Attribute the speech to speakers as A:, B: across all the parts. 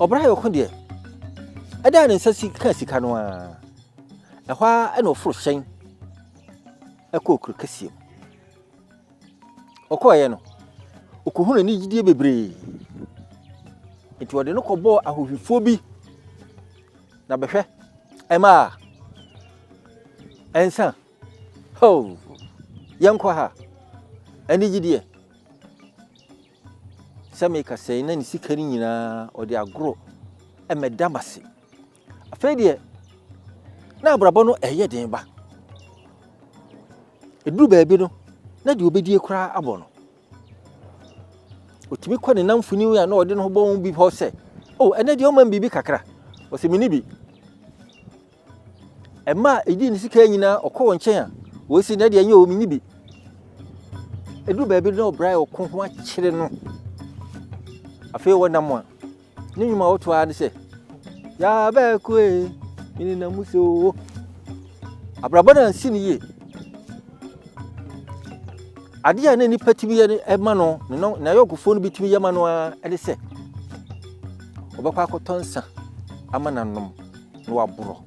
A: Ɔbra Yɛ Ɔko de ɛda ne nsa ka sika no a ɛhwa ɛna ɔforo hyɛn ɛkɔ okuru kɛseɛ ɔkɔɔyɛ no ɔkɔhunu ne gidie bebree nti ɔde no kɔbɔ ahohwifoɔ bi na bɛhwɛ ɛma ɛnsa ho yɛnkɔ ha ɛne gidie sɛme kasɛi na ne sika no nyinaa ɔde agoro ɛmɛda mase afei deɛ na abrabɔ no ɛyɛ den ba eduru baabi no na de obedie koraa abɔ no otimi kɔ ne namfuni a na ɔde no bɔ wɔn bi hɔ sɛ oh ɛnɛ deɛ ɔman bibi kakra ɔsɛ mini bi ɛma edi ne sika nyinaa ɔkɔ wɔn nkyɛn a wɔsi na deɛ nyɛ o mini bi eduru baabi no Ɔbra Yɛ Ɔko ho akyere no afei wɔnam a ne nwuma wɔto a ne sɛ ya ba koe mini na muso abrabɔ na nsi ne yie ade a na nipa timi yɛ ɛma no na yɔkofo no bitimi yɛ ma no a ɛde sɛ ɔbɛkɔ akɔtɔ nsa ama nanom na waboro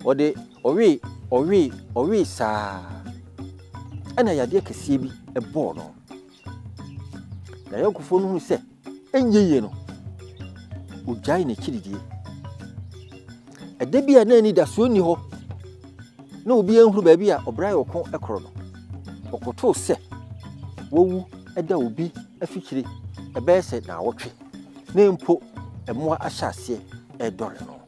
A: ɔde ɔwe saa ɛna yadeɛ kɛseɛ bi ɛbɔɔ no na yɔkofo no hu sɛ ɛnyɛ no ɔgyae ne kyididie ɛda bi a na ani da so ni hɔ na obi anhuru baabi a Ɔbra Yɛ Ɔko ɛkorɔ no ɔkɔtoo sɛ wɔwu ɛda obi afikyire ɛbɛyɛ sɛ na awɔtwe na mpo ɛmoa ahyɛ aseɛ ɛdɔre no